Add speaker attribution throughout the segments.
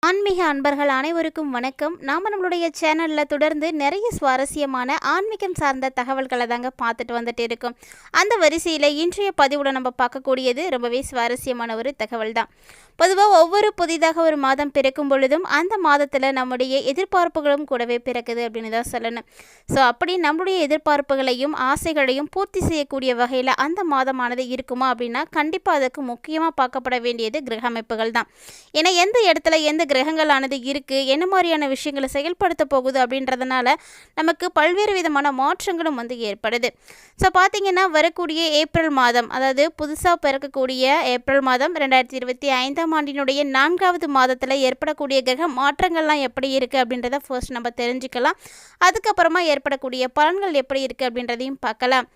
Speaker 1: ஆன்மீக அன்பர்கள் அனைவருக்கும் வணக்கம். நாம் நம்மளுடைய சேனலில் தொடர்ந்து நிறைய சுவாரஸ்யமான ஆன்மீகம் சார்ந்த தகவல்களை தாங்க பார்த்துட்டு வந்துட்டு இருக்கோம். அந்த வரிசையில் இன்றைய பதிவுடன் நம்ம பார்க்கக்கூடியது ரொம்பவே சுவாரஸ்யமான ஒரு தகவல் தான். பொதுவாக ஒவ்வொரு புதிதாக ஒரு மாதம் பிறக்கும் பொழுதும் அந்த மாதத்தில் நம்முடைய எதிர்பார்ப்புகளும் கூடவே பிறக்குது அப்படின்னு தான் சொல்லணும். ஸோ அப்படி நம்மளுடைய எதிர்பார்ப்புகளையும் ஆசைகளையும் பூர்த்தி செய்யக்கூடிய வகையில் அந்த மாதமானது இருக்குமா அப்படின்னா கண்டிப்பாக அதுக்கு முக்கியமாக பார்க்கப்பட வேண்டியது கிரக அமைப்புகள் தான். ஏன்னா எந்த இடத்துல எந்த கிரகங்களானது இருக்குது, என்ன மாதிரியான விஷயங்களை செயல்படுத்த போகுது அப்படின்றதுனால நமக்கு பல்வேறு விதமான மாற்றங்களும் ஏற்படுது. ஸோ பார்த்திங்கன்னா வரக்கூடிய ஏப்ரல் மாதம், அதாவது புதுசாக பிறக்கக்கூடிய ஏப்ரல் மாதம் 2025 ஆண்டினுடைய 4வது மாதத்தில் ஏற்படக்கூடிய கிரக மாற்றங்கள்லாம் எப்படி இருக்குது அப்படின்றத ஃபர்ஸ்ட் நம்ம தெரிஞ்சுக்கலாம். அதுக்கப்புறமா ஏற்படக்கூடிய பலன்கள் எப்படி இருக்குது அப்படின்றதையும் பார்க்கலாம்.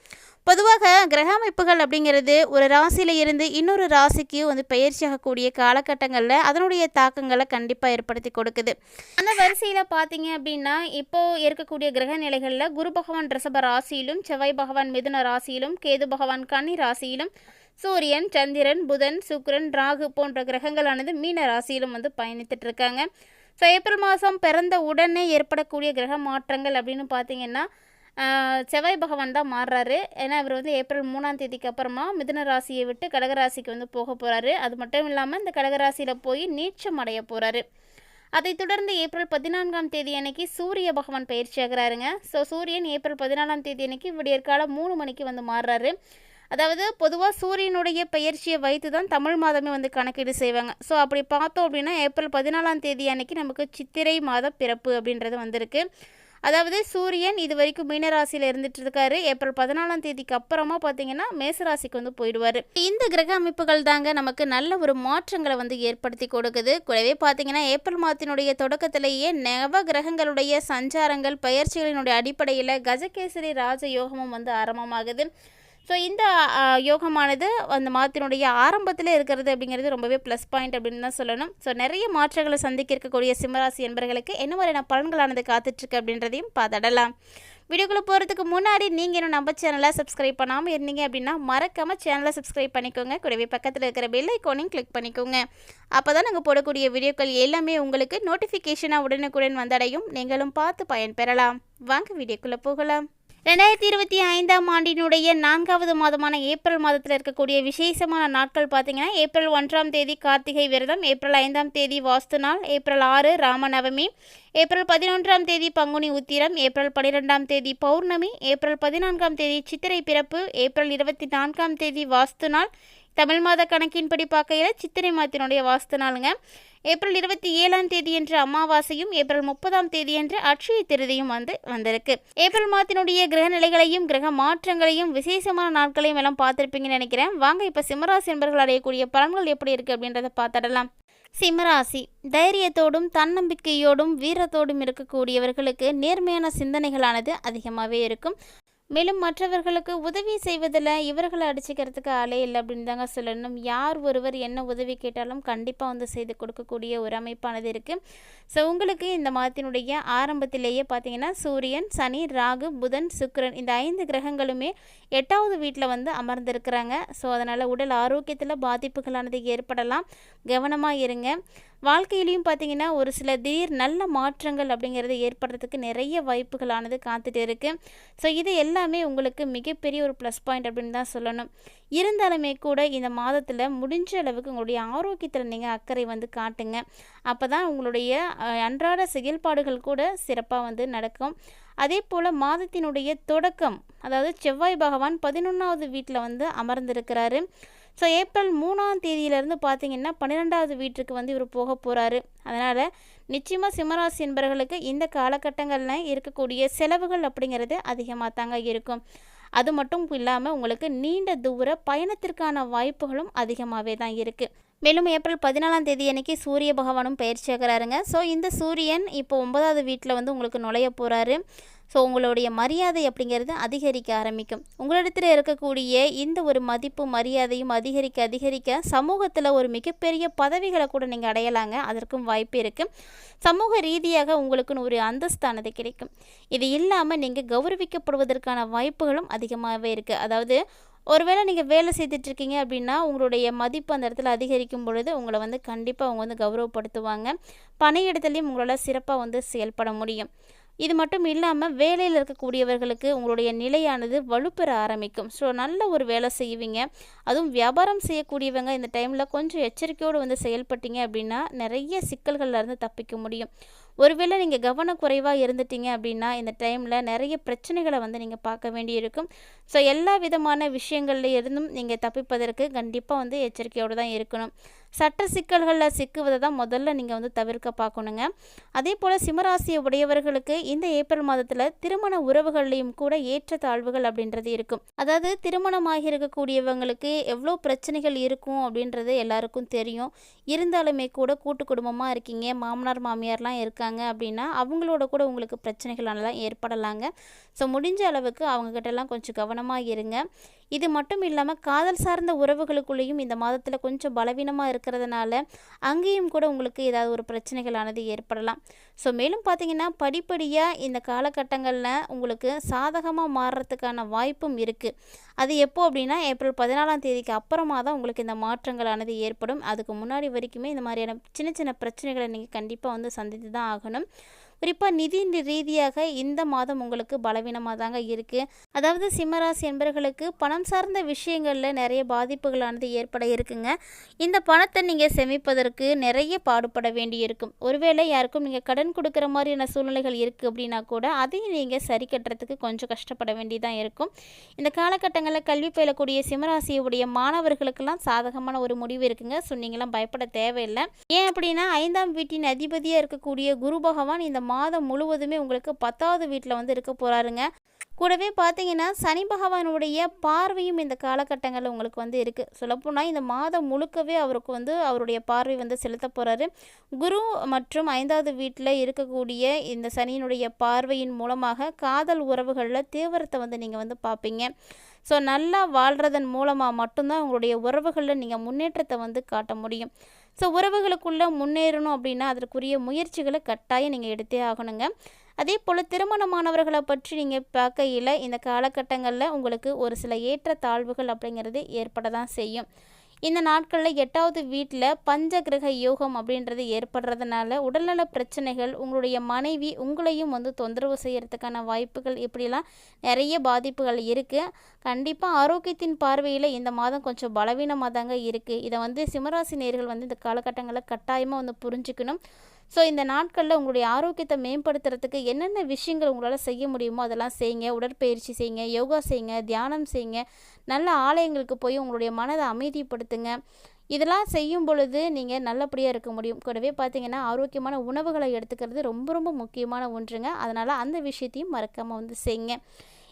Speaker 1: பொதுவாக கிரக அமைப்புகள் அப்படிங்கிறது ஒரு ராசியில் இருந்து இன்னொரு ராசிக்கு பயிற்சியாகக்கூடிய காலகட்டங்களில் அதனுடைய தாக்கங்களை கண்டிப்பாக ஏற்படுத்தி கொடுக்குது. அந்த வரிசையில் பார்த்தீங்க அப்படின்னா இப்போது இருக்கக்கூடிய கிரக நிலைகளில் குரு பகவான் ரிஷப ராசியிலும், செவ்வாய் பகவான் மிதுன ராசியிலும், கேது பகவான் கன்னி ராசியிலும், சூரியன், சந்திரன், புதன், சுக்கிரன், ராகு போன்ற கிரகங்களானது மீன ராசியிலும் பயணித்துட்டு இருக்காங்க. ஸோ ஏப்ரல் மாதம் பிறந்த உடனே ஏற்படக்கூடிய கிரக மாற்றங்கள் அப்படின்னு பார்த்தீங்கன்னா செவ்வாய் பகவான் தான் மாறுறாரு. ஏன்னா இவர் ஏப்ரல் 3ஆம் தேதிக்கு அப்புறமா மிதுன ராசியை விட்டு கடகராசிக்கு போக போகிறாரு. அது மட்டும் இல்லாமல் இந்த கடகராசியில் போய் நீச்சம் அடைய போகிறாரு. அதைத் தொடர்ந்து ஏப்ரல் 14ஆம் தேதி அன்னைக்கு சூரிய பகவான் பயிற்சி ஆகிறாருங்க. ஸோ சூரியன் ஏப்ரல் 14ஆம் தேதி அன்னைக்கு விடியற்காலம் 3 மணிக்கு மாறுறாரு. அதாவது பொதுவாக சூரியனுடைய பெயர்ச்சியை வைத்து தான் தமிழ் மாதமே கணக்கீடு செய்வாங்க. ஸோ அப்படி பார்த்தோம் அப்படின்னா ஏப்ரல் 14ஆம் தேதி அன்னைக்கு நமக்கு சித்திரை மாத பிறப்பு அப்படின்றது வந்திருக்கு. அதாவது சூரியன் இது வரைக்கும் மீனராசியில் இருந்துட்டு இருக்காரு. ஏப்ரல் 14ஆம் தேதிக்கு அப்புறமா பார்த்தீங்கன்னா மேசராசிக்கு போயிடுவார். இந்த கிரக அமைப்புகள் தாங்க நமக்கு நல்ல ஒரு மாற்றங்களை ஏற்படுத்தி கொடுக்குது. கூடவே பார்த்தீங்கன்னா ஏப்ரல் மாதத்தினுடைய தொடக்கத்திலேயே நவ கிரகங்களுடைய சஞ்சாரங்கள் பயிற்சிகளினுடைய அடிப்படையில் கஜகேசரி ராஜ யோகமும் ஆரம்பமாகுது. ஸோ இந்த யோகமானது அந்த மாதத்தினுடைய ஆரம்பத்தில் இருக்கிறது அப்படிங்கிறது ரொம்பவே ப்ளஸ் பாயிண்ட் அப்படின்னு தான் சொல்லணும். ஸோ நிறைய மாற்றங்களை சந்திக்க இருக்கக்கூடிய சிம்மராசி என்பர்களுக்கு என்ன மாதிரியான பலன்களானது காத்துட்ருக்கு அப்படின்றதையும் பார்த்துடலாம். வீடியோக்குள்ளே போகிறதுக்கு முன்னாடி நீங்கள் இன்னும் நம்ம சேனலை சப்ஸ்கிரைப் பண்ணாமல் இருந்தீங்க அப்படின்னா மறக்காமல் சேனலை சப்ஸ்கிரைப் பண்ணிக்கோங்க. கூடவே பக்கத்தில் இருக்கிற பெல் ஐக்கானையும் கிளிக் பண்ணிக்கோங்க. அப்போ தான் நாங்கள் போடக்கூடிய வீடியோக்கள் எல்லாமே உங்களுக்கு நோட்டிஃபிகேஷனாக உடனுக்குடன் வந்தடையும். நீங்களும் பார்த்து பயன்பெறலாம். வாங்க வீடியோக்குள்ளே போகலாம். 2025ஆம் ஆண்டினுடைய 4வது மாதமான ஏப்ரல் மாதத்தில் இருக்கக்கூடிய விசேஷமான நாட்கள் பார்த்தீங்கன்னா ஏப்ரல் 1ஆம் தேதி கார்த்திகை விரதம், ஏப்ரல் 5ஆம் தேதி வாஸ்து நாள், ஏப்ரல் 6 ராமநவமி, ஏப்ரல் 11ஆம் தேதி பங்குனி உத்திரம், ஏப்ரல் 12ஆம் தேதி பௌர்ணமி, ஏப்ரல் 14ஆம் தேதி சித்திரை பிறப்பு, ஏப்ரல் 24ஆம் தேதி வாஸ்து நாள். தமிழ் மாத கணக்கின்படி பார்க்கையில் சித்திரை மாதத்தினுடைய வாஸ்து நாளுங்க. ஏப்ரல் 27ஆம் தேதி என்று அமாவாசையும், ஏப்ரல் 30ஆம் தேதி என்று அட்சய திருதியும் வந்திருக்கு. ஏப்ரல் மாதத்தினுடைய கிரக நிலைகளையும் கிரக மாற்றங்களையும் விசேஷமான நாட்களையும் எல்லாம் பார்த்துருப்பீங்கன்னு நினைக்கிறேன். வாங்க இப்போ சிம்மராசி என்பர்கள் அடையக்கூடிய பலன்கள் எப்படி இருக்குது அப்படின்றத பார்த்துடலாம். சிம்மராசி தைரியத்தோடும் தன்னம்பிக்கையோடும் வீரத்தோடும் இருக்கக்கூடியவர்களுக்கு நேர்மையான சிந்தனைகளானது அதிகமாகவே இருக்கும். மேலும் மற்றவர்களுக்கு உதவி செய்வதில் இவர்களை அடிச்சுக்கிறதுக்கு ஆளே இல்லை அப்படின்னு தாங்க சொல்லணும். யார் ஒருவர் என்ன உதவி கேட்டாலும் கண்டிப்பாக செய்து கொடுக்கக்கூடிய ஒரு அமைப்பானது இருக்குது. ஸோ உங்களுக்கு இந்த மாதத்தினுடைய ஆரம்பத்திலேயே பார்த்தீங்கன்னா சூரியன், சனி, ராகு, புதன், சுக்கிரன் இந்த 5 கிரகங்களுமே 8வது வீட்டில் அமர்ந்திருக்கிறாங்க. ஸோ அதனால் உடல் ஆரோக்கியத்தில் பாதிப்புகளானது ஏற்படலாம். கவனமாக இருங்க. வாழ்க்கையிலையும் பார்த்தீங்கன்னா ஒரு சில திடீர் நல்ல மாற்றங்கள் அப்படிங்கிறது ஏற்படுறதுக்கு நிறைய வாய்ப்புகளானது காத்துட்டு இருக்குது. ஸோ இது எல்லாமே உங்களுக்கு மிகப்பெரிய ஒரு ப்ளஸ் பாயிண்ட் அப்படின்னு தான் சொல்லணும். இருந்தாலுமே கூட இந்த மாதத்தில் முடிஞ்ச அளவுக்கு உங்களுடைய ஆரோக்கியத்தில் நீங்கள் அக்கறை காட்டுங்க. அப்போ தான் உங்களுடைய அன்றாட செயல்பாடுகள் கூட சிறப்பாக நடக்கும். அதே போல் மாதத்தினுடைய தொடக்கம், அதாவது செவ்வாய் பகவான் 11வது வீட்டில் அமர்ந்திருக்கிறாரு. ஸோ ஏப்ரல் 3ஆம் தேதியிலேருந்து பார்த்தீங்கன்னா 12வது வீட்டுக்கு இவர் போக போகிறாரு. அதனால் நிச்சயமாக சிம்மராசி என்பவர்களுக்கு இந்த காலகட்டங்களில் இருக்கக்கூடிய செலவுகள் அப்படிங்கிறது அதிகமாக தாங்க இருக்கும். அது மட்டும் இல்லாமல் உங்களுக்கு நீண்ட தூர பயணத்திற்கான வாய்ப்புகளும் அதிகமாகவே தான் இருக்குது. மேலும் ஏப்ரல் 14ஆம் தேதி அன்னைக்கு சூரிய பகவானும் பயிற்சியாகிறாருங்க. ஸோ இந்த சூரியன் இப்போ 9வது வீட்டில் உங்களுக்கு நுழைய போகிறாரு. ஸோ உங்களுடைய மரியாதை அப்படிங்கிறது அதிகரிக்க ஆரம்பிக்கும். உங்களிடத்தில் இருக்கக்கூடிய இந்த ஒரு மதிப்பு மரியாதையும் அதிகரிக்க சமூகத்தில் ஒரு மிகப்பெரிய பதவிகளை கூட நீங்கள் அடையலாங்க. அதற்கும் வாய்ப்பு இருக்குது. சமூக ரீதியாக உங்களுக்குன்னு ஒரு அந்தஸ்தானது கிடைக்கும். இது இல்லாமல் நீங்கள் கௌரவிக்கப்படுவதற்கான வாய்ப்புகளும் அதிகமாகவே இருக்குது. அதாவது ஒருவேளை நீங்கள் வேலை செய்துட்ருக்கீங்க அப்படின்னா உங்களுடைய மதிப்பு அந்த இடத்துல அதிகரிக்கும் பொழுது உங்களை வந்து கண்டிப்பாக அவங்க வந்து கௌரவப்படுத்துவாங்க. பணியிடத்துலையும் உங்களால் சிறப்பாக வந்து செயல்பட முடியும். இது மட்டும் இல்லாமல் வேலையில் இருக்கக்கூடியவர்களுக்கு உங்களுடைய நிலையானது வலுப்பெற ஆரம்பிக்கும். ஸோ நல்ல ஒரு வேலை செய்வீங்க. அதுவும் வியாபாரம் செய்யக்கூடியவங்க இந்த டைமில் கொஞ்சம் எச்சரிக்கையோடு வந்து செயல்பட்டீங்க அப்படின்னா நிறைய சிக்கல்கள்லேருந்து தப்பிக்க முடியும். ஒருவேளை நீங்கள் கவனக்குறைவாக இருந்துட்டீங்க அப்படின்னா இந்த டைமில் நிறைய பிரச்சனைகளை வந்து நீங்கள் பார்க்க வேண்டியிருக்கும். ஸோ எல்லா விதமான விஷயங்கள்ல இருந்தும் நீங்கள் தப்பிப்பதற்கு கண்டிப்பாக வந்து எச்சரிக்கையோடு தான் இருக்கணும். சட்ட சிக்கல்களில் சிக்குவதை தான் முதல்ல நீங்கள் வந்து தவிர்க்க பார்க்கணுங்க. அதே போல் சிம்மராசியை உடையவர்களுக்கு இந்த ஏப்ரல் மாதத்தில் திருமண உறவுகள்லையும் கூட ஏற்றத்தாழ்வுகள் அப்படின்றது இருக்கும். அதாவது திருமணமாகி இருக்கக்கூடியவங்களுக்கு எவ்வளோ பிரச்சனைகள் இருக்கும் அப்படின்றது எல்லாருக்கும் தெரியும். இருந்தாலுமே கூட கூட்டு குடும்பமாக இருக்கீங்க, மாமனார் மாமியார்லாம் இருக்காங்க அப்படின்னா அவங்களோட கூட உங்களுக்கு பிரச்சனைகள்லாம் ஏற்படலாங்க. ஸோ முடிஞ்ச அளவுக்கு அவங்கக்கிட்டலாம் கொஞ்சம் கவனமாக இருங்க. இது மட்டும் இல்லாமல் காதல் சார்ந்த உறவுகளுக்குள்ளேயும் இந்த மாதத்தில் கொஞ்சம் பலவீனமாக இருக்கிறதுனால அங்கேயும் கூட உங்களுக்கு ஏதாவது ஒரு பிரச்சனைகளானது ஏற்படலாம். ஸோ மேலும் பார்த்தீங்கன்னா படிப்படியாக இந்த காலகட்டங்களில் உங்களுக்கு சாதகமாக மாறுறதுக்கான வாய்ப்பும் இருக்குது. அது எப்போ அப்படின்னா ஏப்ரல் 14ஆம் தேதிக்கு அப்புறமா தான் உங்களுக்கு இந்த மாற்றங்களானது ஏற்படும். அதுக்கு முன்னாடி வரைக்குமே இந்த மாதிரியான சின்ன சின்ன பிரச்சனைகளை நீங்கள் கண்டிப்பாக வந்து சந்தித்து தான் ஆகணும். குறிப்பாக நிதி ரீதியாக இந்த மாதம் உங்களுக்கு பலவீனமாக தாங்க இருக்குது. அதாவது சிம்மராசி என்பர்களுக்கு பணம் சார்ந்த விஷயங்களில் நிறைய பாதிப்புகளானது ஏற்பட இருக்குங்க. இந்த பணத்தை நீங்கள் சேமிப்பதற்கு நிறைய பாடுபட வேண்டியிருக்கும். ஒருவேளை யாருக்கும் நீங்கள் கடன் கொடுக்குற மாதிரியான சூழ்நிலைகள் இருக்குது அப்படின்னா கூட அதையும் நீங்கள் சரி கட்டுறதுக்கு கொஞ்சம் கஷ்டப்பட வேண்டியதாக இருக்கும். இந்த காலகட்டங்களில் கல்வி பயிலக்கூடிய சிம்மராசியுடைய மாணவர்களுக்கெல்லாம் சாதகமான ஒரு முடிவு இருக்குங்க. ஸோ நீங்களாம் பயப்பட தேவையில்லை. ஏன் அப்படின்னா 5ஆம் வீட்டின் அதிபதியாக இருக்கக்கூடிய குரு பகவான் இந்த மாதம் முழுவதுமே உங்களுக்கு 10வது வீட்டில் வந்து இருக்க போகிறாருங்க. கூடவே பார்த்தீங்கன்னா சனி பகவானுடைய பார்வையும் இந்த காலகட்டங்களில் உங்களுக்கு வந்து இருக்குது. சொல்லப்போனால் இந்த மாதம் முழுக்கவே அவருக்கு வந்து அவருடைய பார்வை வந்து செலுத்த போகிறாரு. குரு மற்றும் 5வது வீட்டில் இருக்கக்கூடிய இந்த சனியினுடைய பார்வையின் மூலமாக காதல் உறவுகளில் தீவிரத்தை வந்து நீங்கள் வந்து பார்ப்பீங்க. ஸோ நல்லா வாழ்கிறதன் மூலமாக மட்டும்தான் உங்களுடைய உறவுகளில் நீங்கள் முன்னேற்றத்தை வந்து காட்ட முடியும். ஸோ உறவுகளுக்குள்ளே முன்னேறணும் அப்படின்னா அதற்குரிய முயற்சிகளை கட்டாயம் நீங்கள் எடுத்தே ஆகணுங்க. அதே போல் திருமணமானவர்களை பற்றி நீங்கள் பார்க்கையில் இந்த காலகட்டங்களில் உங்களுக்கு ஒரு சில ஏற்றத்தாழ்வுகள் அப்படிங்கிறது ஏற்பட தான் செய்யும். இந்த நாட்களில் 8வது வீட்டில் பஞ்சகிரக யோகம் அப்படின்றது ஏற்படுறதுனால உடல்நல பிரச்சனைகள், உங்களுடைய மனைவி உங்களையும் வந்து தொந்தரவு செய்கிறதுக்கான வாய்ப்புகள், இப்படிலாம் நிறைய பாதிப்புகள் இருக்குது. கண்டிப்பாக ஆரோக்கியத்தின் பார்வையில் இந்த மாதம் கொஞ்சம் பலவீனமாக தாங்க இருக்குது. இதை வந்து சிம்மராசி நேயர்கள் வந்து இந்த காலகட்டங்களில் கட்டாயமாக வந்து புரிஞ்சுக்கணும். ஸோ இந்த நாட்களில் உங்களுடைய ஆரோக்கியத்தை மேம்படுத்துறதுக்கு என்னென்ன விஷயங்கள் உங்களால் செய்ய முடியுமோ அதெல்லாம் செய்யுங்க. உடற்பயிற்சி செய்யுங்க, யோகா செய்யுங்க, தியானம் செய்யுங்க, நல்ல ஆலயங்களுக்கு போய் உங்களுடைய மனதை அமைதிப்படுத்துங்க. இதெல்லாம் செய்யும் பொழுது நீங்கள் நல்லபடியாக இருக்க முடியும். கூடவே பார்த்தீங்கன்னா ஆரோக்கியமான உணவுகளை எடுத்துக்கிறது ரொம்ப ரொம்ப முக்கியமான ஒன்றுங்க. அதனால் அந்த விஷயத்தையும் மறக்காமல் வந்து செய்யுங்க.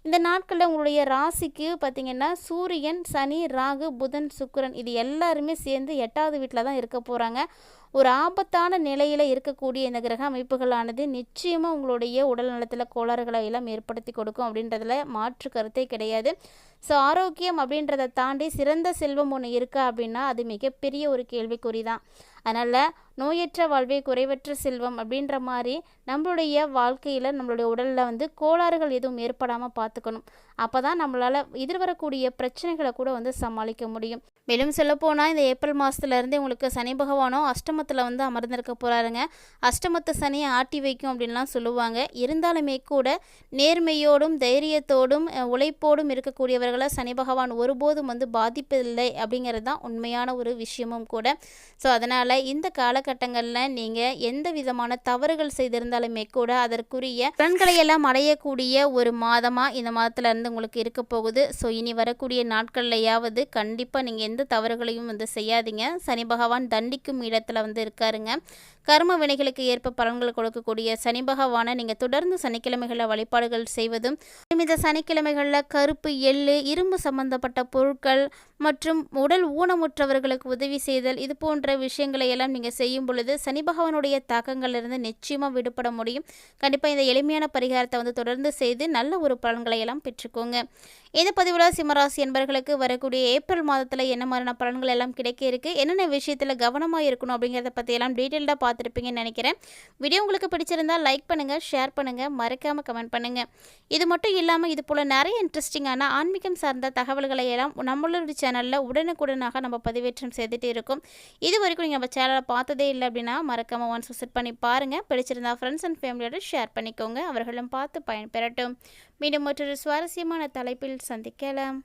Speaker 1: இந்த நாட்களில் உங்களுடைய ராசிக்கு பார்த்திங்கன்னா சூரியன், சனி, ராகு, புதன், சுக்கிரன் இது எல்லாருமே சேர்ந்து 8வது வீட்டில் தான் இருக்க போகிறாங்க. ஒரு ஆபத்தான நிலையில் இருக்கக்கூடிய இந்த கிரக அமைப்புகளானது நிச்சயமாக உங்களுடைய உடல் நலத்தில் கோளாறுகளை எல்லாம் ஏற்படுத்தி கொடுக்கும் அப்படின்றதுல மாற்று கருத்தே கிடையாது. ஸோ ஆரோக்கியம் அப்படின்றத தாண்டி சிறந்த செல்வம் ஒன்று இருக்கா அப்படின்னா அது மிகப்பெரிய ஒரு கேள்விக்குறி தான். அதனால் நோயற்ற வாழ்வே குறைவற்ற செல்வம் அப்படின்ற மாதிரி நம்மளுடைய வாழ்க்கையில் நம்மளுடைய உடலில் வந்து கோளாறுகள் எதுவும் ஏற்படாமல் பார்த்துக்கணும். அப்போ தான் நம்மளால் எதிர்வரக்கூடிய பிரச்சனைகளை கூட வந்து சமாளிக்க முடியும். மேலும் சொல்லப்போனால் இந்த ஏப்ரல் மாதத்துலேருந்து உங்களுக்கு சனி பகவானும் அஷ்டமத்தில் வந்து அமர்ந்திருக்க போகிறாருங்க. அஷ்டமத்து சனியை ஆட்டி வைக்கும் அப்படின்லாம் சொல்லுவாங்க. இருந்தாலுமே கூட நேர்மையோடும் தைரியத்தோடும் உழைப்போடும் இருக்கக்கூடியவர்களை சனி பகவான் ஒருபோதும் வந்து பாதிப்பதில்லை அப்படிங்கிறது தான் உண்மையான ஒரு விஷயமும் கூட. ஸோ அதனால் இந்த காலகட்டங்களில் நீங்கள் எந்த விதமான தவறுகள் செய்திருந்தாலுமே கூட அதற்குரிய பலன்களை எல்லாம் அடையக்கூடிய ஒரு மாதமாக இந்த மாதத்துலேருந்து உங்களுக்கு இருக்க போகுது. ஸோ இனி வரக்கூடிய நாட்கள்லையாவது கண்டிப்பாக நீங்கள் எந்த தவறுகளையும் வந்து செய்யாதீங்க. சனி பகவான் தண்டிக்கும் இடத்துல வந்து இருக்காருங்க. கர்ம வினைகளுக்கு ஏற்ப பலன்கள் கொடுக்கக்கூடிய சனி பகவானை நீங்கள் தொடர்ந்து சனிக்கிழமைகளில் வழிபாடுகள் செய்வதும், இந்த சனிக்கிழமைகளில் கருப்பு எள்ளு, இரும்பு சம்பந்தப்பட்ட பொருட்கள் மற்றும் உடல் ஊனமுற்றவர்களுக்கு உதவி செய்தல், இது போன்ற விஷயங்களை எல்லாம் நீங்கள் செய்யும் பொழுது சனி பகவானுடைய தாக்கங்களிலிருந்து நிச்சயமாக விடுபட முடியும். கண்டிப்பாக இந்த எளிமையான பரிகாரத்தை வந்து தொடர்ந்து செய்து நல்ல ஒரு பலன்களை எல்லாம் பெற்றுக்கோங்க. இந்த பதிவில் சிம்மராசி என்பவர்களுக்கு வரக்கூடிய ஏப்ரல் மாதத்தில் என்ன மாதிரியான பலன்கள் எல்லாம் கிடைக்க இருக்குது, என்னென்ன விஷயத்தில் கவனமாக இருக்கணும் அப்படிங்கிறத பற்றியெல்லாம் டீட்டெயில்டாக பார்த்து பார்த்துருப்பீங்கன்னு நினைக்கிறேன். வீடியோ உங்களுக்கு பிடிச்சிருந்தால் லைக் பண்ணுங்கள், ஷேர் பண்ணுங்கள், மறக்காமல் கமெண்ட் பண்ணுங்கள். இது மட்டும் இல்லாமல் இது போல் நிறைய இன்ட்ரெஸ்டிங்கான ஆன்மீகம் சார்ந்த தகவல்களை எல்லாம் நம்மளோட சேனலில் உடனுக்குடனாக நம்ம பதிவேற்றம் செய்துட்டு இருக்கோம். இது வரைக்கும் நீங்கள் நம்ம சேனலை பார்த்ததே இல்லை அப்படின்னா மறக்காமல் ஒன்ஸ் விசிட் பண்ணி பாருங்கள். பிடிச்சிருந்தா ஃப்ரெண்ட்ஸ் அண்ட் ஃபேமிலியோட ஷேர் பண்ணிக்கோங்க. அவர்களும் பார்த்து பயன்பெறட்டும். மீண்டும் மற்றொரு சுவாரஸ்யமான தலைப்பில் சந்திக்கலாம்.